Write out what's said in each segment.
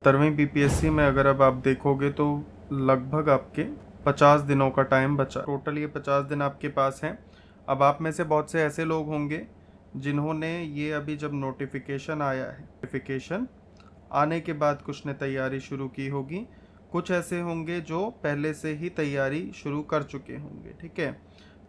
17वीं BPSC में अगर अब आप देखोगे तो लगभग आपके 50 दिनों का टाइम बचा। टोटल ये 50 दिन आपके पास हैं। अब आप में से बहुत से ऐसे लोग होंगे जिन्होंने ये अभी जब नोटिफिकेशन आया है, नोटिफिकेशन आने के बाद कुछ ने तैयारी शुरू की होगी, कुछ ऐसे होंगे जो पहले से ही तैयारी शुरू कर चुके होंगे। ठीक है,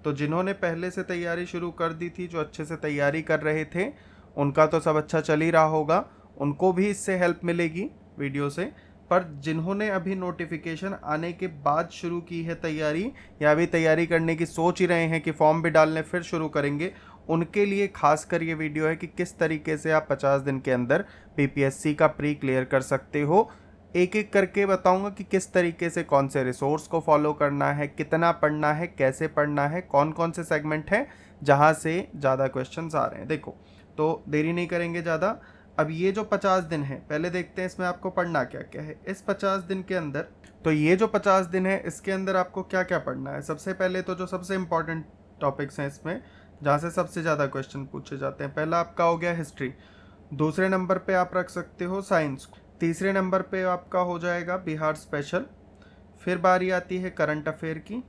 तो जिन्होंने पहले से तैयारी शुरू कर दी थी, जो अच्छे से तैयारी कर रहे थे, उनका तो सब अच्छा चल ही रहा होगा, उनको भी इससे हेल्प मिलेगी वीडियो से। पर जिन्होंने अभी नोटिफिकेशन आने के बाद शुरू की है तैयारी, या अभी तैयारी करने की सोच ही रहे हैं कि फॉर्म भी डालने फिर शुरू करेंगे, उनके लिए खासकर ये वीडियो है कि किस तरीके से आप 50 दिन के अंदर बीपीएससी का प्री क्लियर कर सकते हो। एक एक करके बताऊंगा कि किस तरीके से कौन से रिसोर्स को फॉलो करना है, कितना पढ़ना है, कैसे पढ़ना है, कौन कौन से सेगमेंट हैं जहां से ज़्यादा क्वेश्चंस आ रहे हैं। देखो, तो देरी नहीं करेंगे ज़्यादा। अब ये जो 50 दिन है, पहले देखते हैं इसमें आपको पढ़ना क्या क्या है इस 50 दिन के अंदर। तो ये जो 50 दिन है इसके अंदर आपको क्या क्या पढ़ना है। सबसे पहले तो जो सबसे इंपॉर्टेंट टॉपिक्स हैं इसमें, जहाँ से सबसे ज़्यादा क्वेश्चन पूछे जाते हैं, पहला आपका हो गया हिस्ट्री, दूसरे नंबर पे आप रख सकते हो साइंस, तीसरे नंबर पे आपका हो जाएगा बिहार स्पेशल, फिर बारी आती है करंट अफेयर की।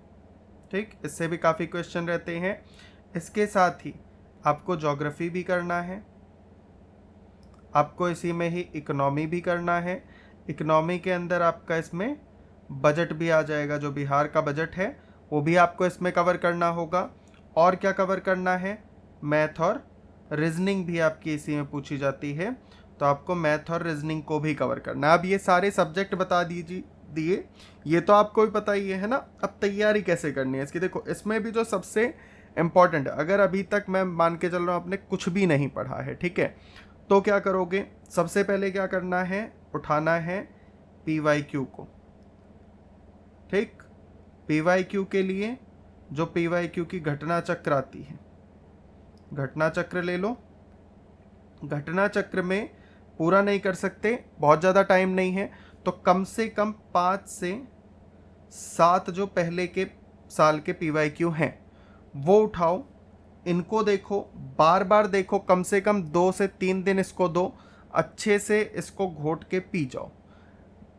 ठीक, इससे भी काफ़ी क्वेश्चन रहते हैं। इसके साथ ही आपको ज्योग्राफी भी करना है, आपको इसी में ही इकोनॉमी भी करना है। इकोनॉमी के अंदर आपका इसमें बजट भी आ जाएगा, जो बिहार का बजट है वो भी आपको इसमें कवर करना होगा। और क्या कवर करना है, मैथ और रीजनिंग भी आपकी इसी में पूछी जाती है, तो आपको मैथ और रीजनिंग को भी कवर करना है। अब ये सारे सब्जेक्ट बता दिए, ये तो आपको भी पता ही है ना। अब तैयारी कैसे करनी है इसकी, देखो इसमें भी जो सबसे इम्पॉर्टेंट है, अगर अभी तक मैं मान के चल रहा हूँ आपने कुछ भी नहीं पढ़ा है, ठीक है, तो क्या करोगे, सबसे पहले क्या करना है, उठाना है पीवाईक्यू को। ठीक, पीवाईक्यू के लिए जो पीवाईक्यू की घटना चक्र आती है, घटना चक्र ले लो। घटना चक्र में पूरा नहीं कर सकते, बहुत ज़्यादा टाइम नहीं है, तो कम से कम 5 से 7 जो पहले के साल के पीवाईक्यू हैं वो उठाओ, इनको देखो, बार बार देखो, कम से कम 2 से 3 दिन इसको दो, अच्छे से इसको घोट के पी जाओ।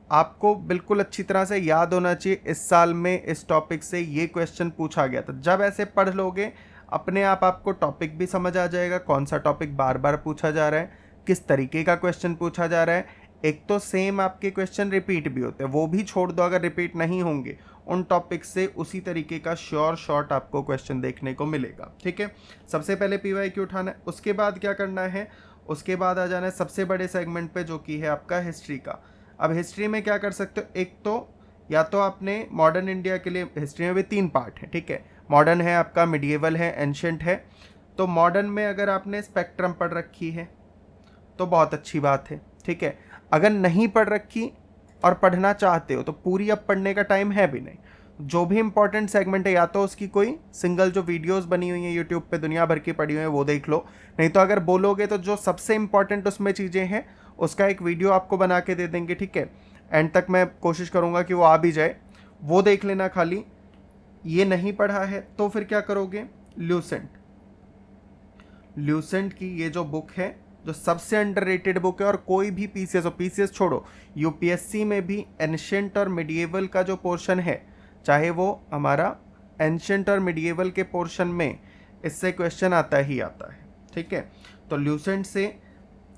आपको बिल्कुल अच्छी तरह से याद होना चाहिए इस साल में इस टॉपिक से ये क्वेश्चन पूछा गया था। जब ऐसे पढ़ लोगे अपने आप आपको टॉपिक भी समझ आ जाएगा, कौन सा टॉपिक बार बार पूछा जा रहा है, किस तरीके का क्वेश्चन पूछा जा रहा है। एक तो सेम आपके क्वेश्चन रिपीट भी होते हैं, वो भी छोड़ दो अगर रिपीट नहीं होंगे, उन टॉपिक से उसी तरीके का श्योर शॉर्ट आपको क्वेश्चन देखने को मिलेगा। ठीक है, सबसे पहले पीवाईक्यू उठाना है। उसके बाद क्या करना है, उसके बाद आ जाना है सबसे बड़े सेगमेंट पे, जो कि है आपका हिस्ट्री का। अब हिस्ट्री में क्या कर सकते हो, एक तो या तो आपने मॉडर्न इंडिया के लिए, हिस्ट्री में भी 3 पार्ट है, ठीक है, मॉडर्न है आपका, मिडिएवल है, एंशिएंट है। तो मॉडर्न में अगर आपने स्पेक्ट्रम पढ़ रखी है तो बहुत अच्छी बात है, ठीक है। अगर नहीं पढ़ रखी और पढ़ना चाहते हो तो पूरी अब पढ़ने का टाइम है भी नहीं। जो भी इंपॉर्टेंट सेगमेंट है, या तो उसकी कोई सिंगल जो वीडियोस बनी हुई हैं यूट्यूब पे दुनिया भर की पड़ी हुई हैं वो देख लो, नहीं तो अगर बोलोगे तो जो सबसे इंपॉर्टेंट उसमें चीज़ें हैं उसका एक वीडियो आपको बना के दे देंगे, ठीक है। एंड तक मैं कोशिश करूँगा कि वो आ भी जाए, वो देख लेना खाली। ये नहीं पढ़ा है तो फिर क्या करोगे, ल्यूसेंट, ल्यूसेंट की ये जो बुक है, जो सबसे अंडररेटेड बुक है, और कोई भी पीसीएस, और पीसीएस छोड़ो, यूपीएससी में भी एंशिएंट और मिडिएवल का जो पोर्शन है, चाहे वो हमारा एंशिएंट और मिडिएवल के पोर्शन में इससे क्वेश्चन आता ही आता है, ठीक है। तो ल्यूसेंट से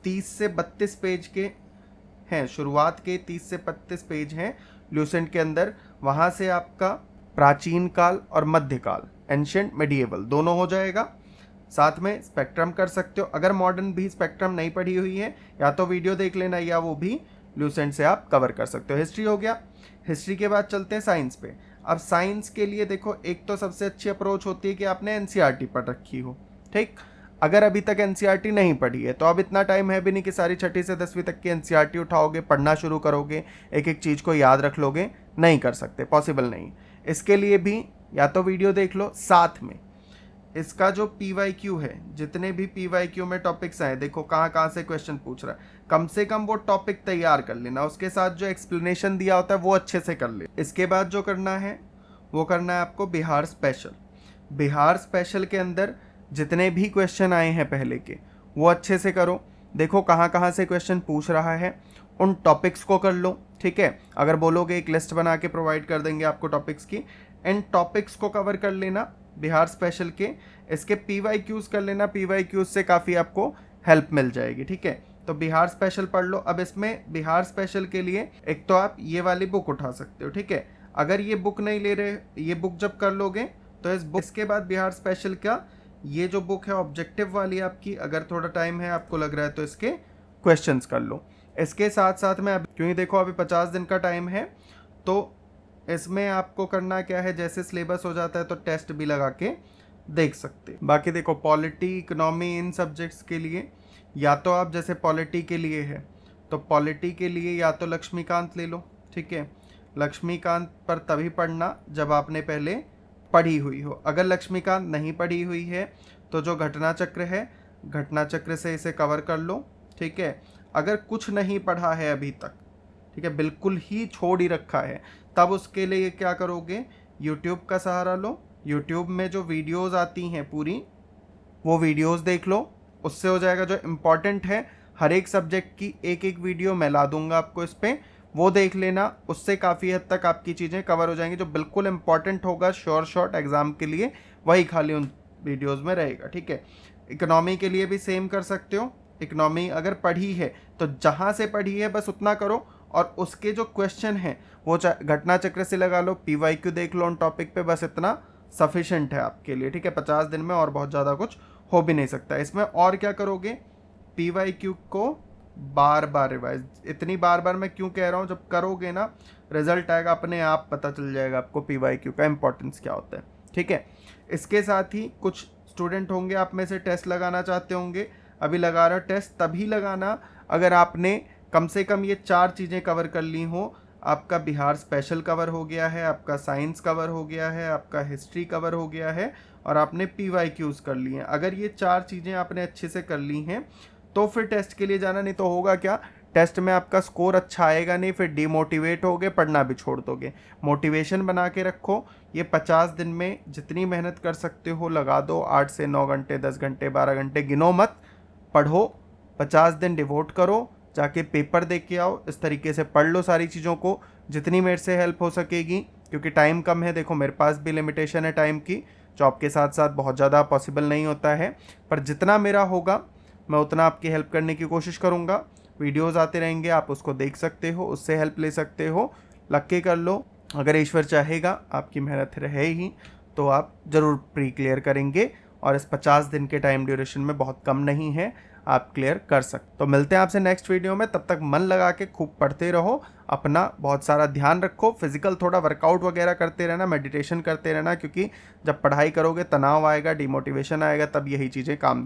30 से 32 पेज के हैं, शुरुआत के 30 से 32 पेज हैं ल्यूसेंट के अंदर। वहाँ से आपका प्राचीन काल और मध्यकाल, एंशिएंट मिडिएवल दोनों हो जाएगा। साथ में स्पेक्ट्रम कर सकते हो, अगर मॉडर्न भी स्पेक्ट्रम नहीं पढ़ी हुई है या तो वीडियो देख लेना, या वो भी ल्यूसेंट से आप कवर कर सकते हो। हिस्ट्री हो गया, हिस्ट्री के बाद चलते हैं साइंस पे। अब साइंस के लिए देखो, एक तो सबसे अच्छी अप्रोच होती है कि आपने एनसीईआरटी पढ़ रखी हो, ठीक। अगर अभी तक एनसीईआरटी नहीं पढ़ी है तो अब इतना टाइम है भी नहीं कि सारी 6ठी से 10वीं तक की एनसीईआरटी उठाओगे, पढ़ना शुरू करोगे, एक एक चीज़ को याद रख लोगे, नहीं कर सकते, पॉसिबल नहीं। इसके लिए भी या तो वीडियो देख लो, साथ में इसका जो पीवाईक्यू है, जितने भी पीवाईक्यू में टॉपिक्स आए, देखो कहाँ कहाँ से क्वेश्चन पूछ रहा है, कम से कम वो टॉपिक तैयार कर लेना, उसके साथ जो एक्सप्लेनेशन दिया होता है वो अच्छे से कर ले। इसके बाद जो करना है वो करना है आपको बिहार स्पेशल। बिहार स्पेशल के अंदर जितने भी क्वेश्चन आए हैं पहले के, वो अच्छे से करो, देखो कहाँ कहाँ से क्वेश्चन पूछ रहा है, उन टॉपिक्स को कर लो, ठीक है। अगर बोलोगे एक लिस्ट बना के प्रोवाइड कर देंगे आपको टॉपिक्स की, इन टॉपिक्स को कवर कर लेना बिहार स्पेशल के। इसके PYQs कर लेना, PYQs से काफ़ी आपको हेल्प मिल जाएगी, ठीक है। तो बिहार स्पेशल पढ़ लो। अब इसमें बिहार स्पेशल के लिए एक तो आप ये वाली बुक उठा सकते हो, ठीक है। अगर ये बुक नहीं ले रहे, ये बुक जब कर लोगे तो इस बुक, इसके बाद बिहार स्पेशल का ये जो बुक है ऑब्जेक्टिव वाली आपकी, अगर थोड़ा टाइम है आपको लग रहा है तो इसके क्वेश्चंस कर लो। इसके साथ साथ में अब क्योंकि देखो अभी 50 दिन का टाइम है, तो इसमें आपको करना क्या है, जैसे सिलेबस हो जाता है तो टेस्ट भी लगा के देख सकते। बाकी देखो पॉलिटी, इकोनॉमी, इन सब्जेक्ट्स के लिए या तो आप जैसे पॉलिटी के लिए है तो पॉलिटी के लिए या तो लक्ष्मीकांत ले लो, ठीक है। लक्ष्मीकांत पर तभी पढ़ना जब आपने पहले पढ़ी हुई हो। अगर लक्ष्मीकांत नहीं पढ़ी हुई है तो जो घटना चक्र है, घटना चक्र से इसे कवर कर लो, ठीक है। अगर कुछ नहीं पढ़ा है अभी तक, ठीक है, बिल्कुल ही छोड़ ही रखा है, तब उसके लिए क्या करोगे, यूट्यूब का सहारा लो। यूट्यूब में जो वीडियोस आती हैं पूरी, वो वीडियोस देख लो, उससे हो जाएगा। जो इम्पॉर्टेंट है हर एक सब्जेक्ट की एक एक वीडियो मैं ला दूंगा आपको इस पर, वो देख लेना, उससे काफ़ी हद तक आपकी चीज़ें कवर हो जाएंगी। जो बिल्कुल इंपॉर्टेंट होगा शॉर्ट एग्जाम के लिए, वही खाली उन वीडियोस में रहेगा, ठीक है। इकोनॉमी के लिए भी सेम कर सकते हो। इकोनॉमी अगर पढ़ी है तो जहाँ से पढ़ी है बस उतना करो, और उसके जो क्वेश्चन हैं वो घटना चक्र से लगा लो, PYQ देख लो उन टॉपिक पे, बस इतना सफिशेंट है आपके लिए, ठीक है। 50 दिन में और बहुत ज़्यादा कुछ हो भी नहीं सकता इसमें। और क्या करोगे, PYQ को बार बार रिवाइज। इतनी बार बार मैं क्यों कह रहा हूँ, जब करोगे ना रिजल्ट आएगा अपने आप पता चल जाएगा आपको PYQ का इंपॉर्टेंस क्या होता है, ठीक है। इसके साथ ही कुछ स्टूडेंट होंगे आप में से टेस्ट लगाना चाहते होंगे, अभी लगा रहे हो टेस्ट, तभी लगाना अगर आपने कम से कम ये 4 चीज़ें कवर कर ली हो। आपका बिहार स्पेशल कवर हो गया है, आपका साइंस कवर हो गया है, आपका हिस्ट्री कवर हो गया है, और आपने PYQs कर लिए हैं। अगर ये 4 चीज़ें आपने अच्छे से कर ली हैं तो फिर टेस्ट के लिए जाना। नहीं तो होगा क्या, टेस्ट में आपका स्कोर अच्छा आएगा नहीं, फिर डिमोटिवेट होगे, पढ़ना भी छोड़ दोगे। मोटिवेशन बना के रखो। ये 50 दिन में जितनी मेहनत कर सकते हो लगा दो, 8 से 9 घंटे, 10 घंटे, 12 घंटे, गिनो मत, पढ़ो। 50 दिन डिवोट करो, जाके पेपर दे के आओ। इस तरीके से पढ़ लो सारी चीज़ों को, जितनी मेरे से हेल्प हो सकेगी, क्योंकि टाइम कम है। देखो मेरे पास भी लिमिटेशन है टाइम की, जॉब के साथ साथ बहुत ज़्यादा पॉसिबल नहीं होता है, पर जितना मेरा होगा मैं उतना आपकी हेल्प करने की कोशिश करूँगा। वीडियोज़ आते रहेंगे, आप उसको देख सकते हो, उससे हेल्प ले सकते हो, लग के कर लो। अगर ईश्वर चाहेगा, आपकी मेहनत रहे ही, तो आप ज़रूर प्री क्लियर करेंगे, और इस 50 दिन के टाइम ड्यूरेशन में बहुत कम नहीं है, आप क्लियर कर सकते। तो मिलते हैं आपसे नेक्स्ट वीडियो में, तब तक मन लगा के खूब पढ़ते रहो, अपना बहुत सारा ध्यान रखो, फिजिकल थोड़ा वर्कआउट वगैरह करते रहना, मेडिटेशन करते रहना, क्योंकि जब पढ़ाई करोगे तनाव आएगा, डिमोटिवेशन आएगा, तब यही चीज़ें काम